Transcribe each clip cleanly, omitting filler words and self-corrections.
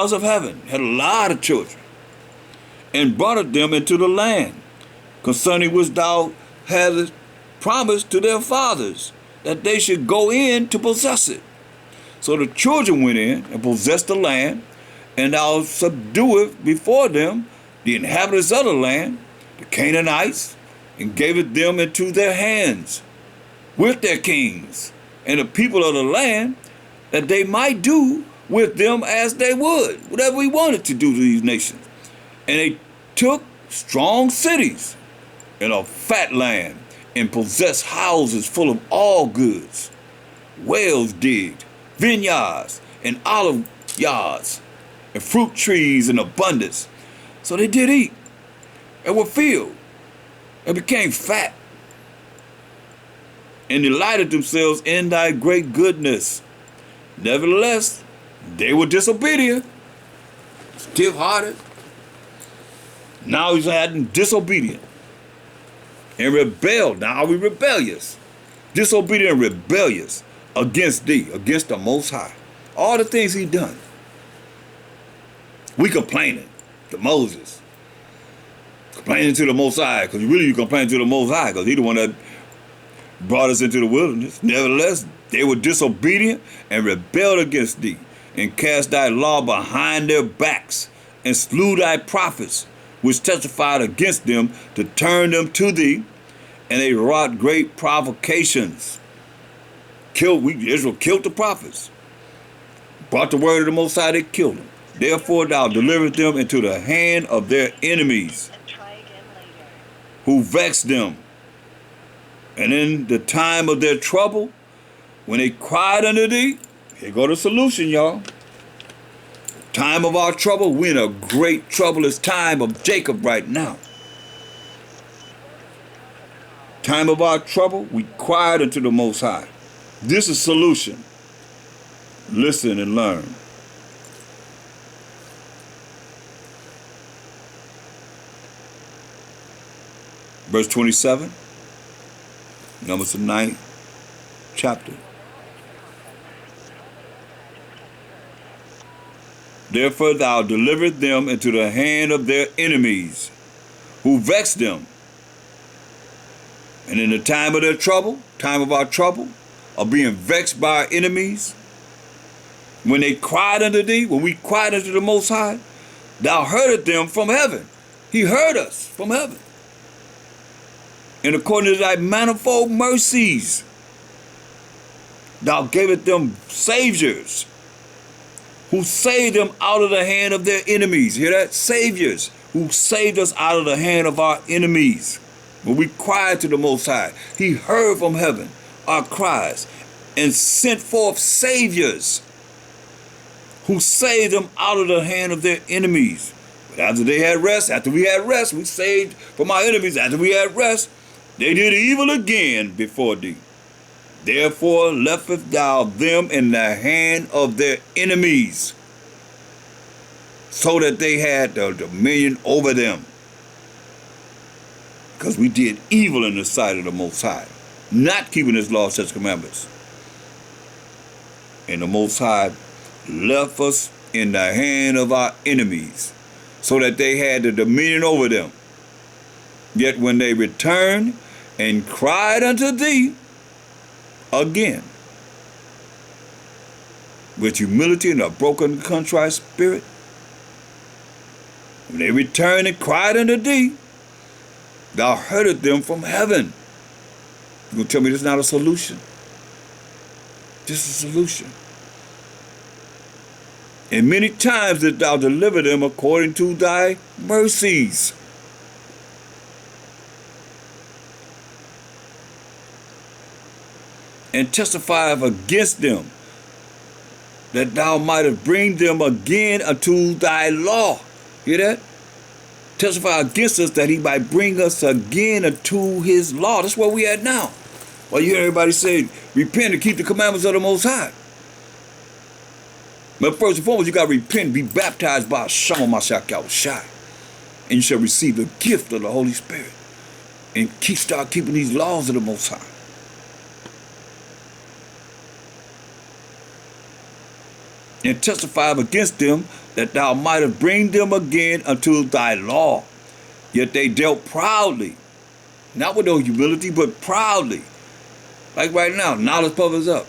stars of heaven, had a lot of children, and brought them into the land, concerning which thou hadst promised to their fathers, that they should go in to possess it. So the children went in and possessed the land, and thou subdued before them the inhabitants of the land, the Canaanites, and gave it them into their hands, with their kings, and the people of the land, that they might do with them as they would, whatever we wanted to do to these nations. And they took strong cities in a fat land, and possessed houses full of all goods, wells digged, vineyards, and olive yards, and fruit trees in abundance. So they did eat, and were filled, and became fat, and delighted themselves in thy great goodness. Nevertheless, they were disobedient, stiff-hearted. Now he's adding disobedient and rebelled. Now are we rebellious? Disobedient and rebellious against thee, against the Most High. All the things he done. We complaining to Moses. Complaining to the Most High, because really you complain to the Most High, because he the one that brought us into the wilderness. Nevertheless, they were disobedient and rebelled against thee, and cast thy law behind their backs, and slew thy prophets, which testified against them to turn them to thee, and they wrought great provocations. Israel killed the prophets. Brought the word of the Most High, they killed them. Therefore thou delivered them into the hand of their enemies, who vexed them. And in the time of their trouble, when they cried unto thee, here go the solution, y'all. Time of our trouble, we're in a great troublous time of Jacob right now. Time of our trouble, we cried unto the Most High. This is solution. Listen and learn. Verse 27, Numbers the 9th chapter. Therefore thou delivered them into the hand of their enemies, who vexed them. And in the time of their trouble, time of our trouble, of being vexed by our enemies, when they cried unto thee, when we cried unto the Most High, thou heardest them from heaven. He heard us from heaven. And according to thy manifold mercies, thou gavest them saviors, who saved them out of the hand of their enemies. Hear that? Saviors who saved us out of the hand of our enemies. When we cried to the Most High, he heard from heaven our cries and sent forth saviors who saved them out of the hand of their enemies. But after they had rest, after we had rest, we saved from our enemies. After we had rest, they did evil again before thee. Therefore leftest thou them in the hand of their enemies, so that they had the dominion over them. Because we did evil in the sight of the Most High, not keeping his laws, such commandments. And the Most High left us in the hand of our enemies, so that they had the dominion over them. Yet when they returned and cried unto thee again, with humility and a broken contrite spirit, when they returned and cried unto thee, thou heardest them from heaven. You gonna tell me this is not a solution? This is a solution. And many times did thou deliver them according to thy mercies. And testify against them, that thou mightest bring them again unto thy law. Hear that? Testify against us, that he might bring us again unto his law. That's where we at now. Well, you hear everybody say, repent and keep the commandments of the Most High. But first and foremost, you got to repent, be baptized by H.O.I, and you shall receive the gift of the Holy Spirit, and start keeping these laws of the Most High. and testify against them, that thou mightest bring them again unto thy law. Yet they dealt proudly, not with no humility, but proudly. Like right now, knowledge puffers up.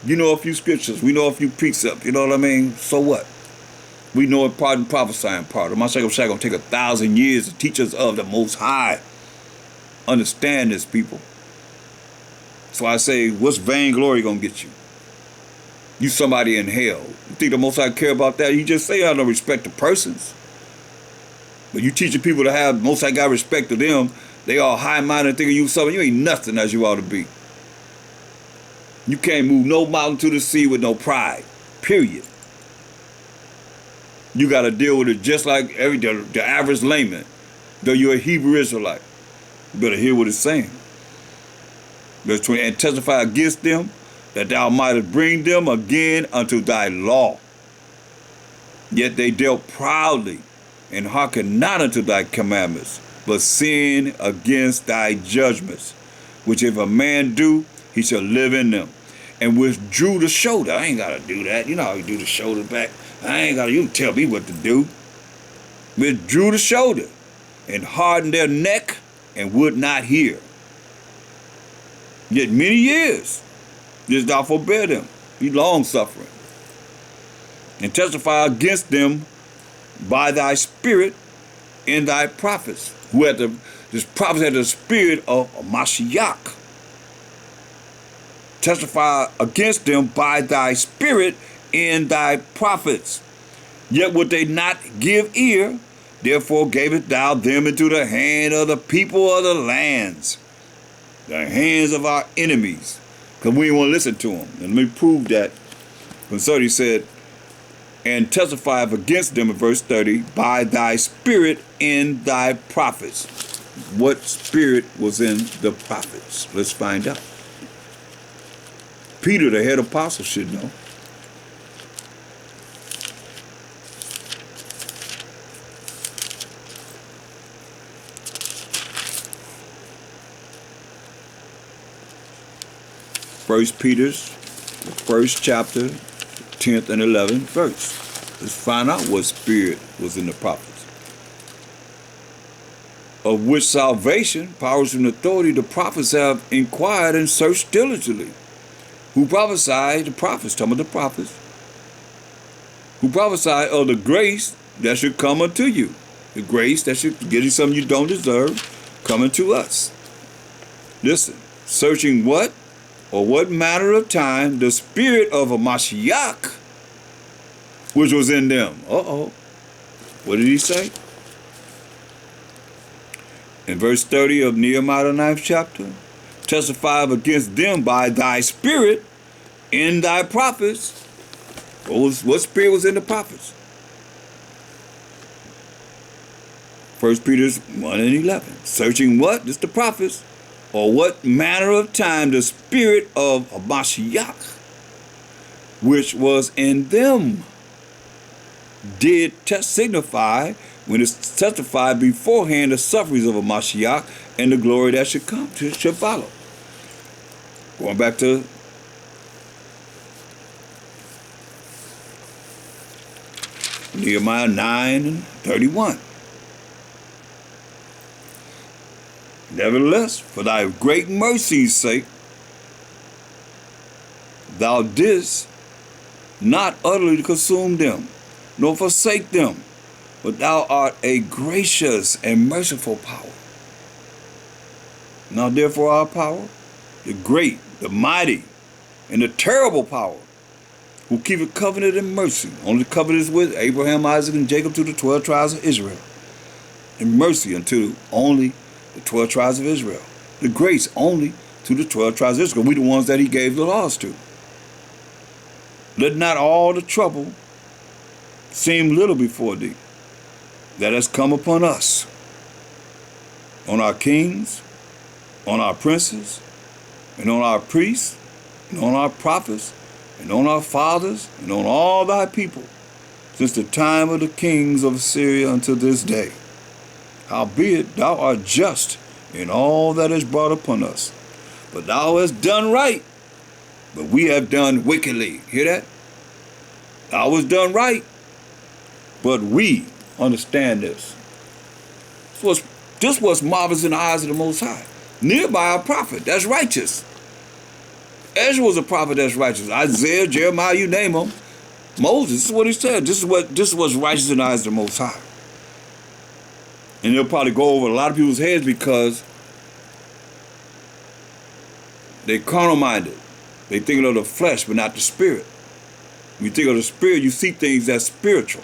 You know a few scriptures, we know a few precepts, you know what I mean? So what? We know in part and prophesying part. I'm not saying it's going to take 1,000 years to teach us of the Most High. Understand this, people. So I say, what's vainglory going to get you? You somebody in hell. You think the Most High care about that? You just say I don't respect the persons. But you teaching people to have Most High got respect to them. They all high-minded thinking you something. You ain't nothing as you ought to be. You can't move no mountain to the sea with no pride. Period. You got to deal with it just like the average layman. Though you're a Hebrew Israelite. You better hear what it's saying. Verse 20, and testify against them, that thou mightest bring them again unto thy law. Yet they dealt proudly, and hearkened not unto thy commandments, but sinned against thy judgments, which if a man do, he shall live in them. And withdrew the shoulder. I ain't got to do that. You know how you do the shoulder back. I ain't got to, you tell me what to do. Withdrew the shoulder, and hardened their neck, and would not hear. Yet many years didst thou forbear them. Be long-suffering. And testify against them by thy spirit in thy prophets, who had this prophets had the spirit of Mashiach. Testify against them by thy spirit in thy prophets. Yet would they not give ear, therefore gavest thou them into the hand of the people of the lands, the hands of our enemies, because we didn't want to listen to them. And let me prove that. When 30 said, and testify against them in verse 30, by thy spirit in thy prophets. What spirit was in the prophets? Let's find out. Peter, the head apostle, should know. First Peter's first chapter, 10th and 11th verse. Let's find out what spirit was in the prophets. Of which salvation, powers and authority, the prophets have inquired and searched diligently. Who prophesied, the prophets, some of the prophets, who prophesied of the grace that should come unto you. The grace that should give you something you don't deserve, coming to us. Listen, searching what? Or what matter of time the spirit of a Mashiach, which was in them. What did he say? In verse 30 of Nehemiah, the 9th chapter, testify against them by thy spirit in thy prophets. What spirit was in the prophets? 1 Peter 1 and 11. Searching what? This the prophets. Or what manner of time the spirit of Mashiach, which was in them, did signify, when it's testified beforehand, the sufferings of a Mashiach and the glory that should come, should follow. Going back to Nehemiah 9 and 31. Nevertheless, for thy great mercy's sake, thou didst not utterly consume them, nor forsake them, but thou art a gracious and merciful power. Now therefore our power, the great, the mighty, and the terrible power, who keepeth covenant and mercy, only covenants with Abraham, Isaac, and Jacob to the 12 tribes of Israel, and mercy unto only the 12 tribes of Israel. The grace only to the 12 tribes of Israel. We the ones that he gave the laws to. Let not all the trouble seem little before thee that has come upon us, on our kings, on our princes, and on our priests, and on our prophets, and on our fathers, and on all thy people, since the time of the kings of Assyria unto this day. Howbeit thou art just in all that is brought upon us. But thou hast done right, but we have done wickedly. Hear that? I was done right, but we understand this. This was marvelous in the eyes of the Most High. Nearby a prophet that's righteous. Ezra was a prophet that's righteous. Isaiah, Jeremiah, you name them. Moses, this is what he said. This is what's righteous in the eyes of the Most High. And they'll probably go over a lot of people's heads because they're carnal-minded. They thinking of the flesh, but not the spirit. When you think of the spirit, you see things that's spiritual.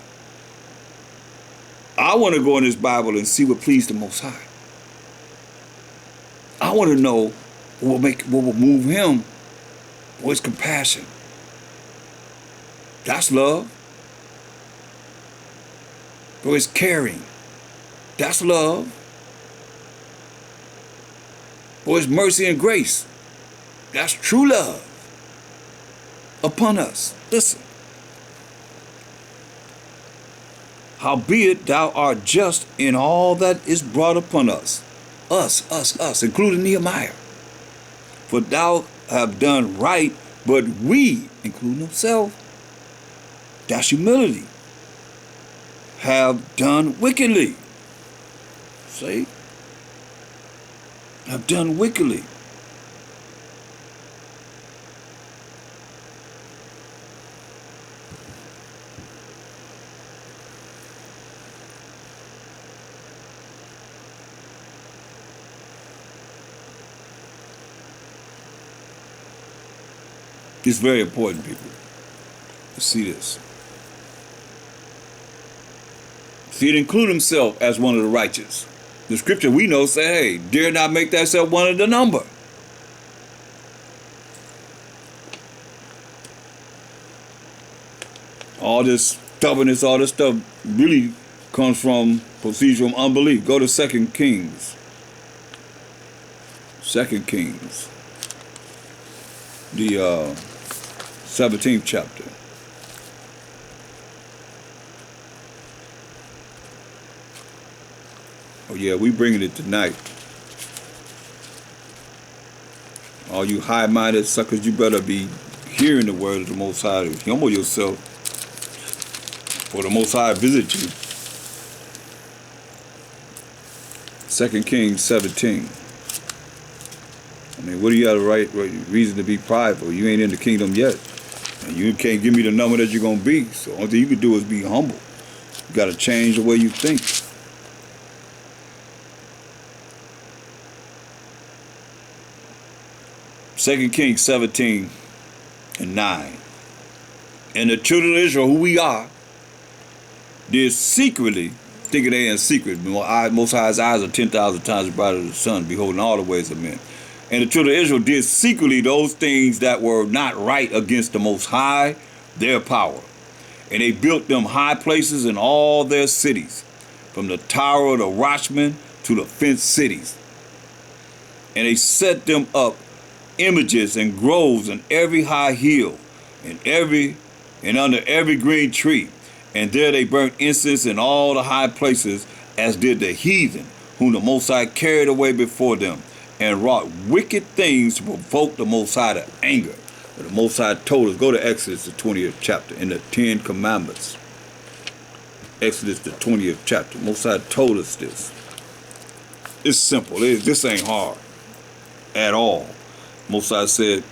I want to go in this Bible and see what pleased the Most High. I want to know what will move him. His compassion. That's love. For his caring. That's love. For his mercy and grace. That's true love upon us. Listen. Howbeit thou art just in all that is brought upon us. Us, including Nehemiah. For thou have done right, but we, including himself, that's humility, have done wickedly. See? Have done wickedly. It's very important, people, to see this. See, it include himself as one of the righteous. The scripture we know say, hey, dare not make thyself one of the number. All this stubbornness, all this stuff really comes from, proceeds from unbelief. Go to 2 Kings. 2 Kings. The 17th chapter. Oh yeah, we bringing it tonight. All you high-minded suckers, you better be hearing the word of the Most High. Humble yourself, for the Most High visit you. 2 Kings 17. I mean, what do you have the right reason to be prideful? You ain't in the kingdom yet. And you can't give me the number that you're going to be. So all you can do is be humble. You got to change the way you think. Second Kings 17 and 9. And the children of Israel, who we are, did secretly, thinking they in secret, Most High's eyes are 10,000 times brighter than the sun, beholding all the ways of men. And the children of Israel did secretly those things that were not right against the Most High, their power. And they built them high places in all their cities, from the tower of the watchman to the fenced cities. And they set them up images and groves in every high hill, and under every green tree. And there they burnt incense in all the high places, as did the heathen, whom the Most High carried away before them, and wrought wicked things to provoke the Most High to anger. But the Most High told us, go to Exodus, the 20th chapter, in the 10 Commandments. Exodus, the 20th chapter. Most High told us this. It's simple. This ain't hard at all. Most High said,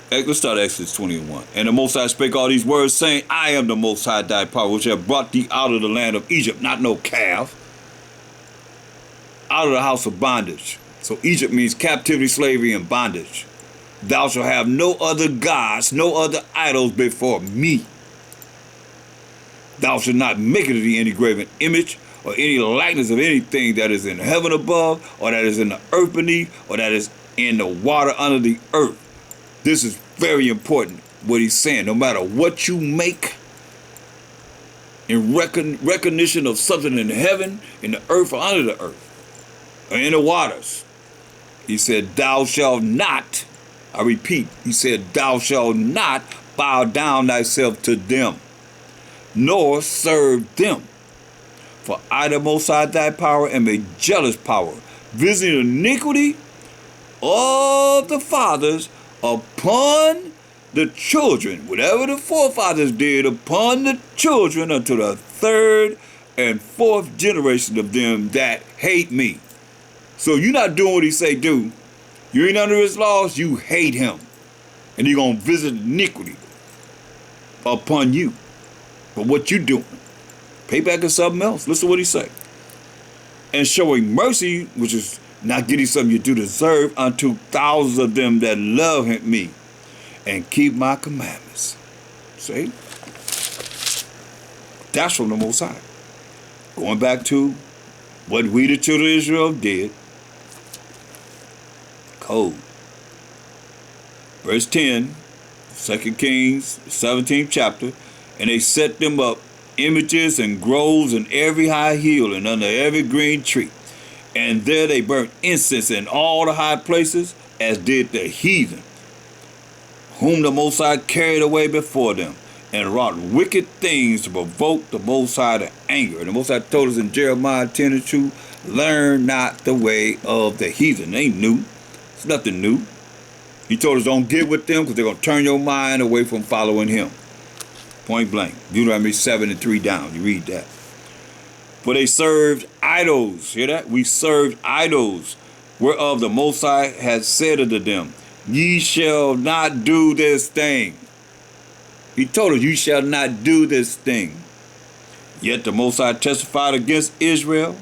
let's start Exodus 21. And the Most High spake all these words, saying, I am the Most High thy power, which have brought thee out of the land of Egypt, not no calf, out of the house of bondage. So Egypt means captivity, slavery, and bondage. Thou shalt have no other gods, no other idols before me. Thou shalt not make unto thee any graven image, or any likeness of anything that is in heaven above, or that is in the earth beneath, or that is in the water under the earth. This is very important, what he's saying. No matter what you make, in recognition of something in heaven, in the earth, or under the earth, or in the waters, he said, thou shalt not, I repeat, he said, thou shalt not bow down thyself to them, nor serve them. For I, the Most High thy power, am a jealous power, visiting iniquity of the fathers upon the children, whatever the forefathers did, upon the children unto the third and fourth generation of them that hate me. So you're not doing what he say do. You ain't under his laws, you hate him. And he's going to visit iniquity upon you for what you doing. Payback is something else. Listen to what he say. And showing mercy, which is not getting something you do deserve, unto thousands of them that love me and keep my commandments. See? That's from the Most High. Going back to what we, the children of Israel, did. Code. Verse 10, 2 Kings, 17th chapter. And they set them up images and groves in every high hill and under every green tree. And there they burnt incense in all the high places, as did the heathen, whom the Most High carried away before them, and wrought wicked things to provoke the Most High to anger. And the Most High told us in Jeremiah 10:2, learn not the way of the heathen. They ain't new. It's nothing new. He told us don't get with them because they're going to turn your mind away from following him. Point blank. Deuteronomy 7:3 down. You read that. For they served idols. Hear that? We served idols, whereof the Most High has said unto them, ye shall not do this thing. He told us, you shall not do this thing. Yet the Most High testified against Israel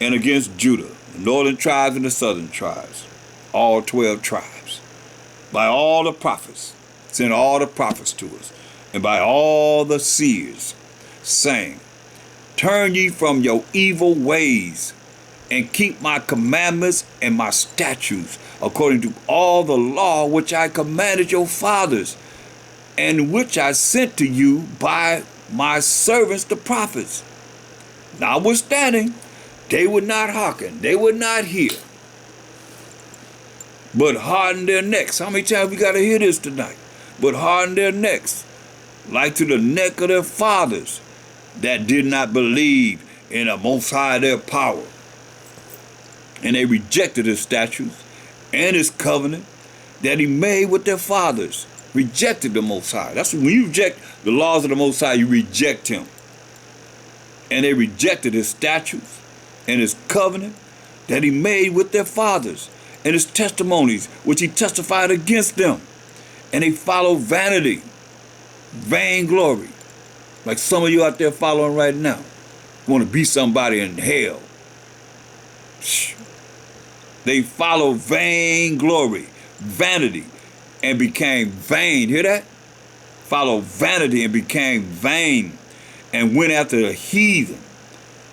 and against Judah, the northern tribes and the southern tribes, all 12 tribes, by all the prophets, sent all the prophets to us, and by all the seers, saying, turn ye from your evil ways, and keep my commandments and my statutes, according to all the law which I commanded your fathers, and which I sent to you by my servants the prophets. Notwithstanding, they would not hearken, they would not hear, but harden their necks. How many times we got to hear this tonight? But harden their necks, like to the neck of their fathers, that did not believe in the Most High their power. And they rejected his statutes and his covenant that he made with their fathers. Rejected the Most High. That's when you reject the laws of the Most High, you reject him. And they rejected his statutes and his covenant that he made with their fathers, and his testimonies which he testified against them. And they followed vanity, vainglory, like some of you out there following right now. Want to be somebody in hell. They followed vainglory, vanity, and became vain. Hear that? Followed vanity and became vain, and went after the heathen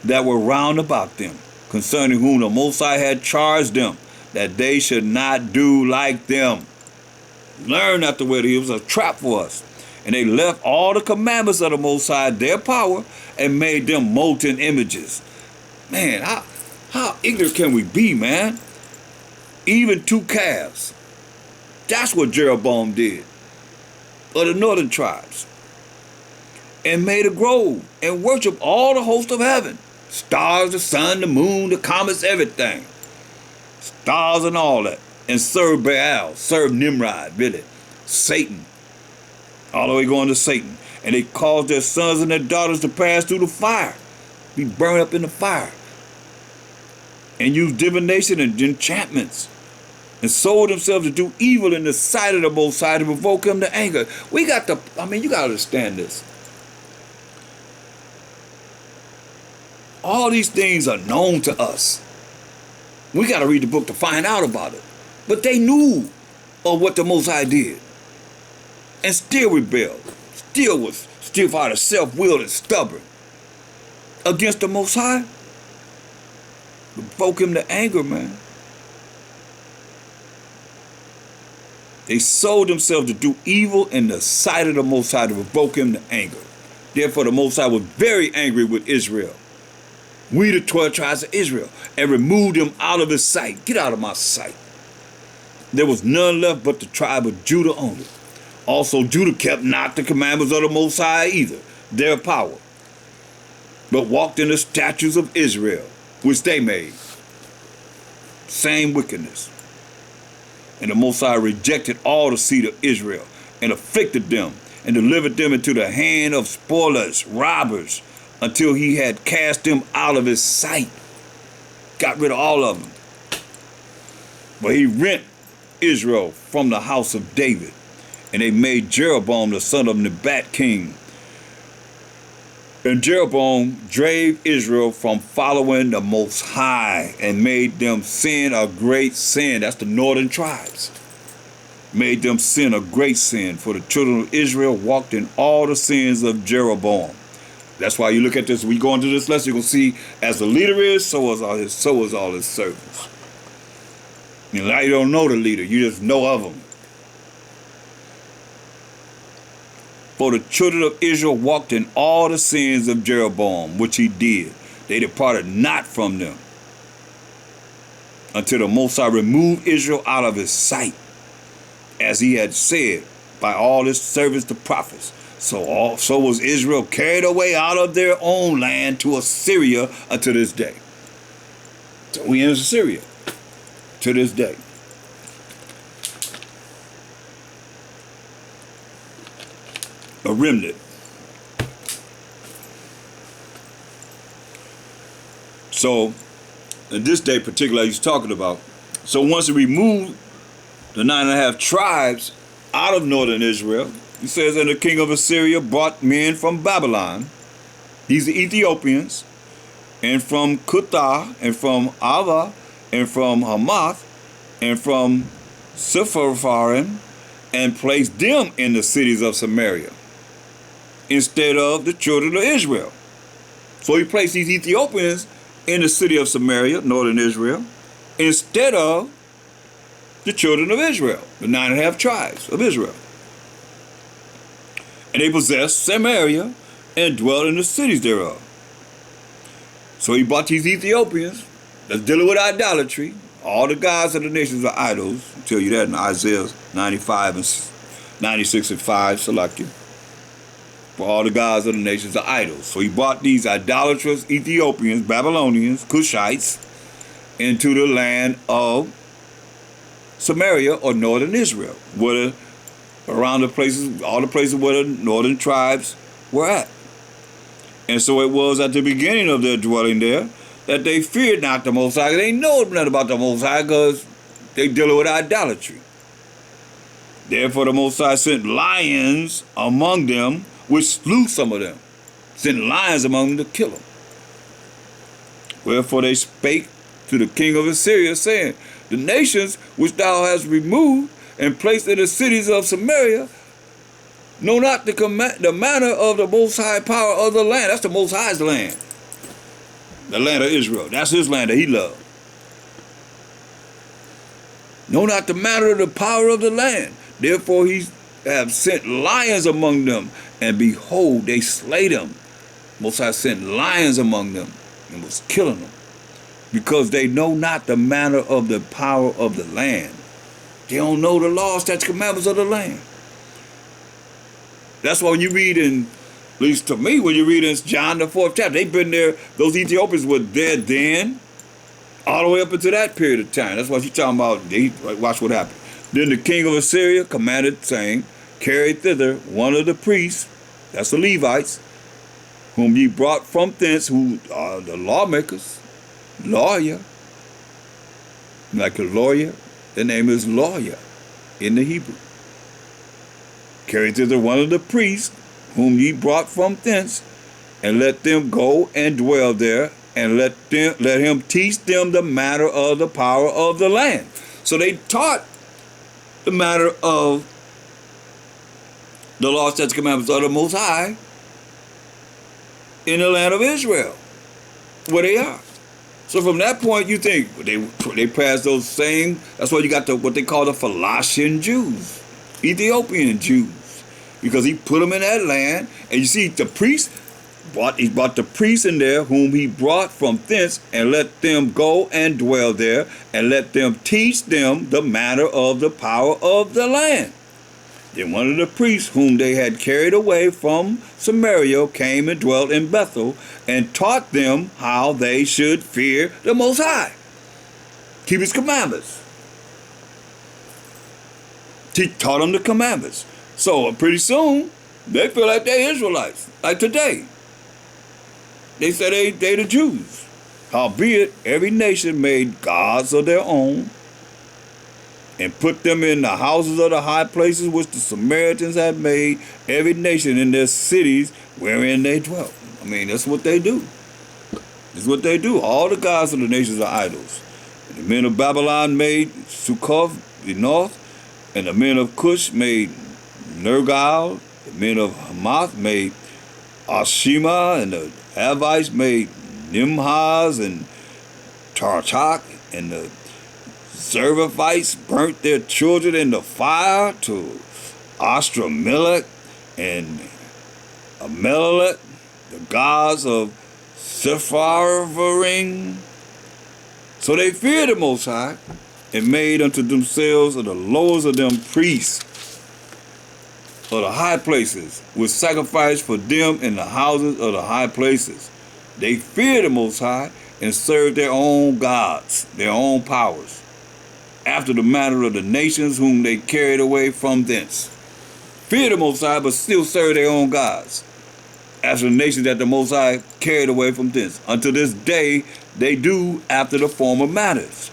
that were round about them, concerning whom the Most High had charged them, that they should not do like them. Learn not the way. It was a trap for us. And they left all the commandments of the Most High, their power, and made them molten images. Man, how ignorant can we be, man? Even 2 calves. That's what Jeroboam did, of the northern tribes. And made a grove and worshiped all the host of heaven. Stars, the sun, the moon, the comets, everything. Stars and all that. And served Baal, served Nimrod, really. Satan. All the way going to Satan. And they caused their sons and their daughters to pass through the fire. Be burned up in the fire. And used divination and enchantments. And sold themselves to do evil in the sight of the Most High to provoke him to anger. You got to understand this. All these things are known to us. We got to read the book to find out about it. But they knew of what the Most High did. And still rebelled. Still out of self-willed and stubborn. Against the Most High. Provoke him to anger, man. They sold themselves to do evil in the sight of the Most High to provoke him to anger. Therefore, the Most High was very angry with Israel. We, the 12 tribes of Israel, and removed them out of his sight. Get out of my sight. There was none left but the tribe of Judah only. Also, Judah kept not the commandments of the Most High either, their power, but walked in the statutes of Israel, which they made. Same wickedness. And the Most High rejected all the seed of Israel and afflicted them, and delivered them into the hand of spoilers, robbers, until he had cast them out of his sight. Got rid of all of them. But he rent Israel from the house of David, and they made Jeroboam the son of Nebat king. And Jeroboam drave Israel from following the Most High and made them sin a great sin. That's the northern tribes. Made them sin a great sin, for the children of Israel walked in all the sins of Jeroboam. That's why you look at this, we go into this lesson, you're going to see as the leader is, so is all his servants. And now you don't know the leader, you just know of him. For the children of Israel walked in all the sins of Jeroboam, which he did. They departed not from them, until the Most High removed Israel out of his sight, as he had said by all his servants the prophets. So was Israel carried away out of their own land to Assyria unto this day. So we in Assyria to this day. A remnant. So, in this day particularly he's talking about, so once he removed the 9.5 tribes out of northern Israel, he says, and the king of Assyria brought men from Babylon, these are Ethiopians, and from Cuthah, and from Ava, and from Hamath, and from Sepharvaim, and placed them in the cities of Samaria, instead of the children of Israel. So he placed these Ethiopians in the city of Samaria, northern Israel, instead of the children of Israel, the 9.5 tribes of Israel. And they possessed Samaria and dwelt in the cities thereof. So he brought these Ethiopians that's dealing with idolatry. All the gods of the nations are idols. I'll tell you that in Isaiah 95 and 96 and 5, Salakia. For all the gods of the nations are idols. So he brought these idolatrous Ethiopians, Babylonians, Cushites, into the land of Samaria or northern Israel, where around the places, all the places where the northern tribes were at. And so it was at the beginning of their dwelling there that they feared not the Most High. They know nothing about the Most High because they dealing with idolatry. Therefore the Most High sent lions among them, which slew some of them. Sent lions among them to kill them. Wherefore they spake to the king of Assyria, saying, the nations which thou hast removed and placed in the cities of Samaria know not the manner of the Most High power of the land. That's the Most High's land. The land of Israel. That's his land that he loved. Know not the manner of the power of the land. Therefore he have sent lions among them, and behold, they slay them. Most High sent lions among them and was killing them, because they know not the manner of the power of the land. They don't know the laws, statutes, commandments of the land. That's why when you read in, at least to me, when you read in John the 4th chapter, they've been there, those Ethiopians were there then, all the way up into that period of time. That's what you're talking about. Watch what happened. Then the king of Assyria commanded, saying, carry thither one of the priests, that's the Levites, whom ye brought from thence, who are the lawmakers, lawyer, like a lawyer, the name is lawyer in the Hebrew. Carry thither one of the priests, whom ye brought from thence, and let them go and dwell there, and let him teach them the matter of the power of the land. So they taught the matter of the law, statutes, commandments of the Most High in the land of Israel, where they are. So from that point, you think they passed those same. That's why you got what they call the Phalasian Jews, Ethiopian Jews, because he put them in that land. And you see, the priest he brought the priests in there, whom he brought from thence, and let them go and dwell there, and let them teach them the matter of the power of the land. Then one of the priests whom they had carried away from Samaria came and dwelt in Bethel, and taught them how they should fear the Most High, keep his commandments. He taught them the commandments. So pretty soon, they feel like they Israelites. Like today, they say they the Jews. Howbeit, every nation made gods of their own and put them in the houses of the high places which the Samaritans had made, every nation in their cities wherein they dwelt. I mean, that's what they do. That's what they do. All the gods of the nations are idols. And the men of Babylon made Sukkoth, the north, and the men of Cush made Nergal, the men of Hamath made Ashima, and the Avites made Nimhaz and Tartak, and the Zervaphites burnt their children in the fire to Astramelech and Amalek, the gods of Sepharvaim. So they feared the Most High and made unto themselves of the lowest of them priests of the high places, which sacrificed for them in the houses of the high places. They feared the Most High and served their own gods, their own powers, after the manner of the nations whom they carried away from thence. Fear the Most High, but still serve their own gods, after the nations that the Most High carried away from thence. Unto this day they do after the former matters.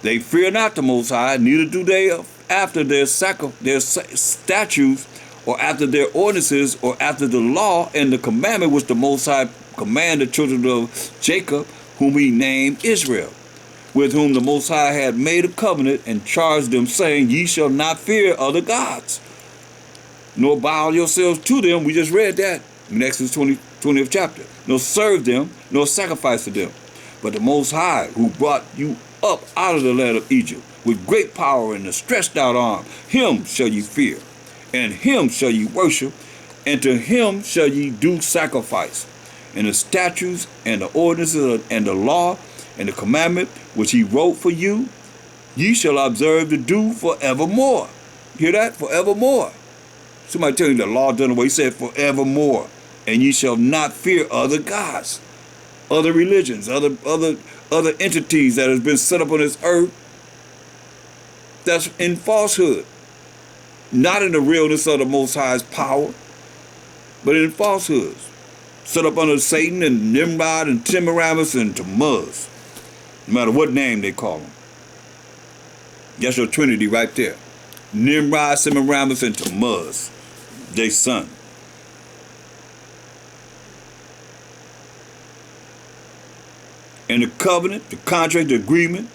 They fear not the Most High, neither do they after their statutes, or after their ordinances, or after the law and the commandment which the Most High commanded the children of Jacob, whom he named Israel, with whom the Most High had made a covenant and charged them, saying, Ye shall not fear other gods, nor bow yourselves to them. We just read that in Exodus 20th chapter. Nor serve them, nor sacrifice to them. But the Most High, who brought you up out of the land of Egypt with great power and a stretched out arm, him shall ye fear, and him shall ye worship, and to him shall ye do sacrifice. And the statutes and the ordinances and the law and the commandment which he wrote for you, ye shall observe to do forevermore. Hear that? Forevermore. Somebody tell you the law done away. He said forevermore. And ye shall not fear other gods, other religions, other entities that has been set up on this earth that's in falsehood. Not in the realness of the Most High's power, but in falsehoods. Set up under Satan and Nimrod and Timiramis and Tammuz. No matter what name they call them. That's your Trinity right there. Nimrod, Semiramis, and Tammuz. Their son. And the covenant, the contract, the agreement,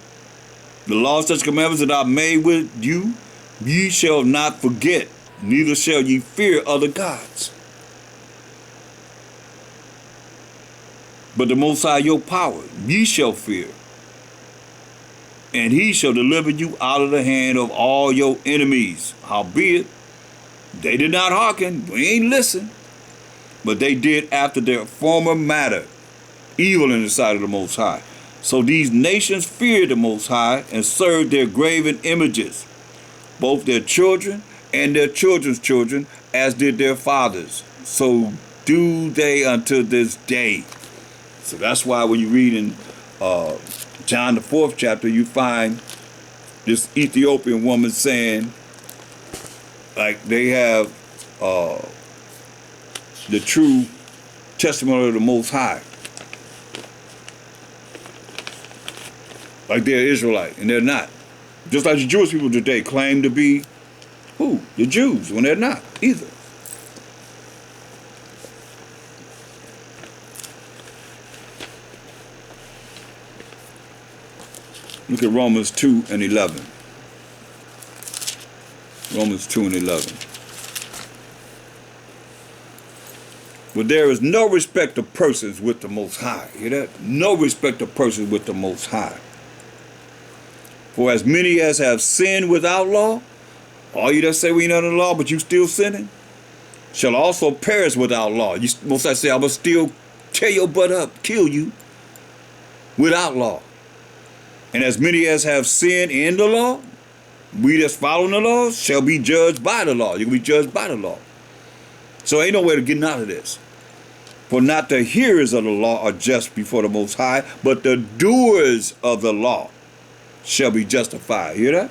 the laws, such commandments that I made with you, ye shall not forget, neither shall ye fear other gods. But the Most High your power, ye shall fear. And he shall deliver you out of the hand of all your enemies. Howbeit, they did not hearken, we ain't listen, but they did after their former matter, evil in the sight of the Most High. So these nations feared the Most High and served their graven images, both their children and their children's children, as did their fathers. So do they unto this day. So that's why when you read in John the 4th chapter, you find this Ethiopian woman saying, like, they have the true testimony of the Most High. Like they're Israelite, and they're not. Just like the Jewish people today claim to be who? The Jews, when they're not either. Look at Romans 2 and 11. Romans 2 and 11. But there is no respect of persons with the Most High. Hear that? No respect of persons with the Most High. For as many as have sinned without law, all you that say we ain't under the law, but you still sinning, shall also perish without law. You Most High say, I will still tear your butt up, kill you, without law. And as many as have sinned in the law, we that's following the law, shall be judged by the law. You can be judged by the law. So ain't no way to get out of this. For not the hearers of the law are just before the Most High, but the doers of the law shall be justified. Hear that?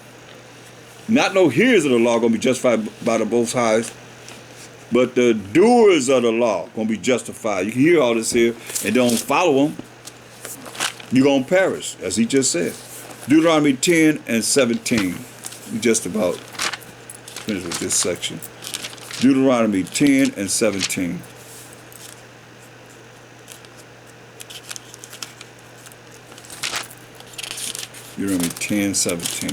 Not no hearers of the law going to be justified by the Most High, but the doers of the law going to be justified. You can hear all this here and don't follow them, you're going to perish, as he just said. Deuteronomy 10 and 17. We just about finished with this section. Deuteronomy 10 and 17. Deuteronomy 10, 17.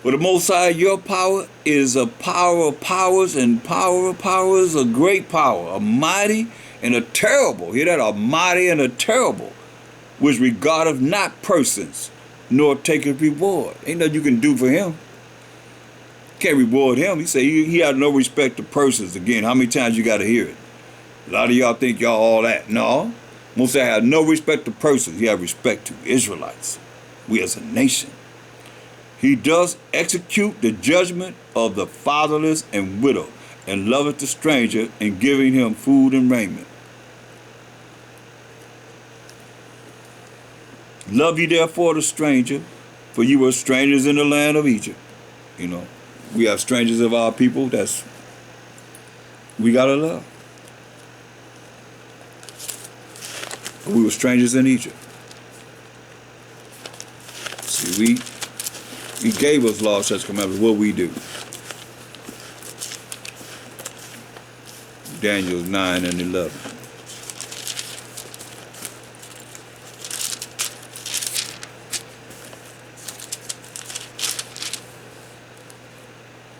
For the Most High, your power is a power of powers, and power of powers, a great power, a mighty and a terrible. Hear that? A mighty and a terrible, which regardeth not persons, nor taketh reward. Ain't nothing you can do for him. Can't reward him. He said he had no respect to persons. Again, how many times you got to hear it? A lot of y'all think y'all all that. No. Most High had no respect to persons. He had respect to Israelites. We as a nation. He does execute the judgment of the fatherless and widow, and loveth the stranger, in giving him food and raiment. Love ye therefore the stranger, for you were strangers in the land of Egypt. You know, we have strangers of our people. We gotta love. We were strangers in Egypt. See, he gave us law, such commandments. What we do? Daniel 9 and 11.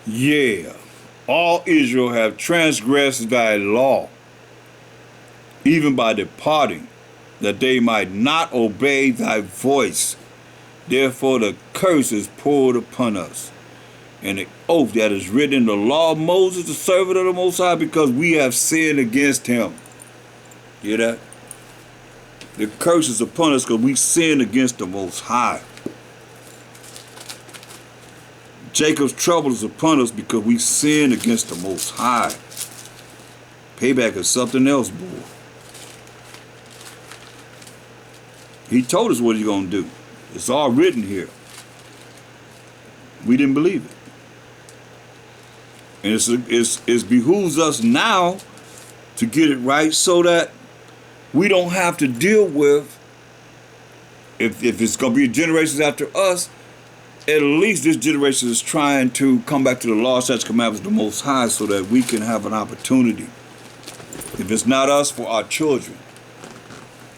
Yeah, all Israel have transgressed thy law, even by departing, that they might not obey thy voice. Therefore the curse is poured upon us, and the oath that is written in the law of Moses, the servant of the Most High, because we have sinned against him. Hear that? The curse is upon us because we sinned against the Most High. Jacob's trouble is upon us because we sinned against the Most High. Payback is something else, boy. He told us what he's going to do. It's all written here. We didn't believe it. And it behooves us now to get it right so that we don't have to deal with, if it's going to be generations after us, at least this generation is trying to come back to the law, statutes, commandments of the Most High so that we can have an opportunity. If it's not us, for our children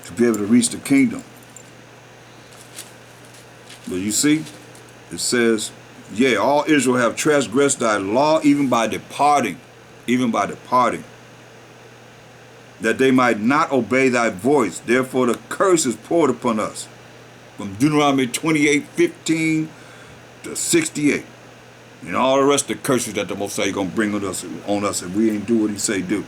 to be able to reach the kingdom. But you see, it says, yeah, all Israel have transgressed thy law, even by departing, that they might not obey thy voice. Therefore the curse is poured upon us. From Deuteronomy 28, 15 to 68. And all the rest of the curses that the Most High is going to bring on us if we ain't do what he say do.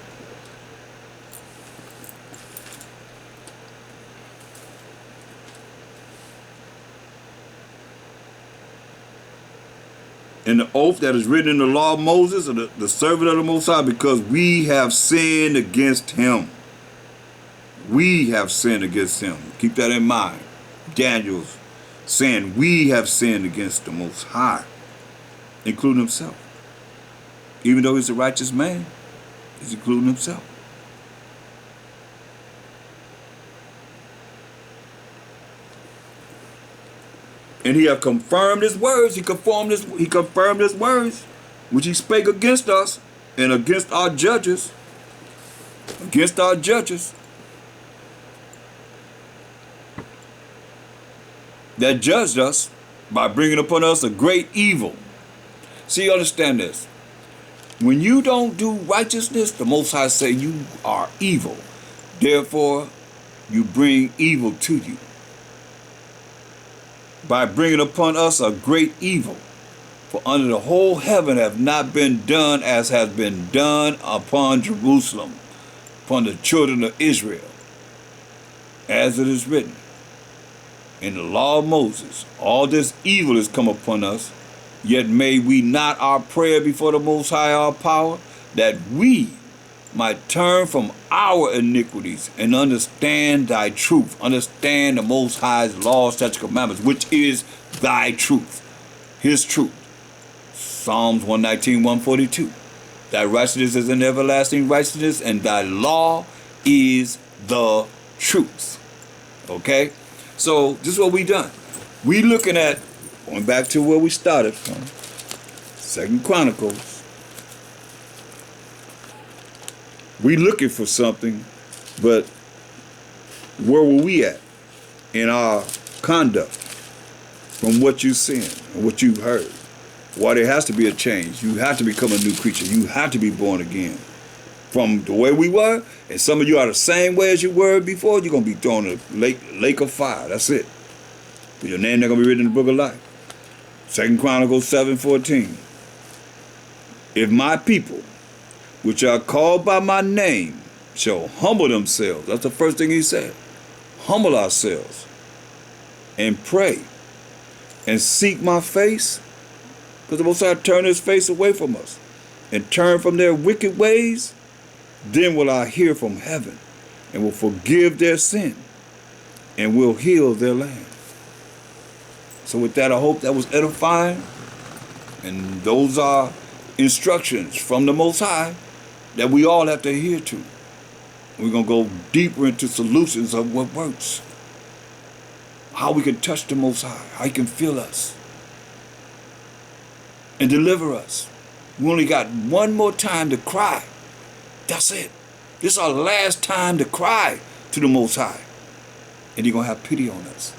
And the oath that is written in the law of Moses, or the servant of the Most High, because we have sinned against him. We have sinned against him. Keep that in mind. Daniel's saying we have sinned against the Most High, including himself. Even though he's a righteous man, he's including himself. And he hath confirmed his words. He confirmed his words, which he spake against us and against our judges. Against our judges. That judged us by bringing upon us a great evil. See, understand this. When you don't do righteousness, the Most High say you are evil. Therefore, you bring evil to you. By bringing upon us a great evil. For under the whole heaven have not been done as has been done upon Jerusalem, upon the children of Israel. As it is written in the law of Moses, all this evil is come upon us, yet made we not our prayer before the Most High our power, that we might turn from our iniquities and understand thy truth. Understand the Most High's laws, statutes, commandments, which is thy truth, his truth. Psalms 119, 142. Thy righteousness is an everlasting righteousness, and thy law is the truth. Okay? So this is what we done. We looking at, going back to where we started from, 2nd Chronicles. We looking for something, but where were we at in our conduct from what you've seen and what you've heard? Why there has to be a change. You have to become a new creature. You have to be born again. From the way we were, and some of you are the same way as you were before, you're going to be thrown in a lake of fire. That's it. But your name not going to be written in the book of life. 2nd Chronicles 7:14. If my people, which are called by my name, shall humble themselves. That's the first thing he said. Humble ourselves and pray and seek my face. Because the Most High turn his face away from us and turn from their wicked ways, then will I hear from heaven and will forgive their sin and will heal their land. So with that, I hope that was edifying. And those are instructions from the Most High that we all have to adhere to. We're going to go deeper into solutions of what works. How we can touch the Most High. How he can feel us. And deliver us. We only got one more time to cry. That's it. This is our last time to cry to the Most High. And he's going to have pity on us.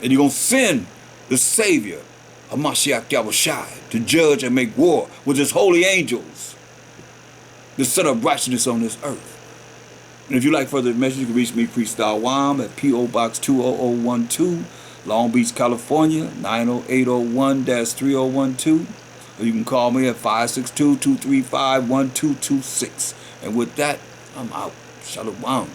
And he's going to send the Savior, H.O.D.C, to judge and make war with his holy angels to set up righteousness on this earth. And if you like further messages, you can reach me, Priest Thaahwam, at P.O. Box 20012, Long Beach, California, 90801-3012. Or you can call me at 562-235-1226. And with that, I'm out. Shalom.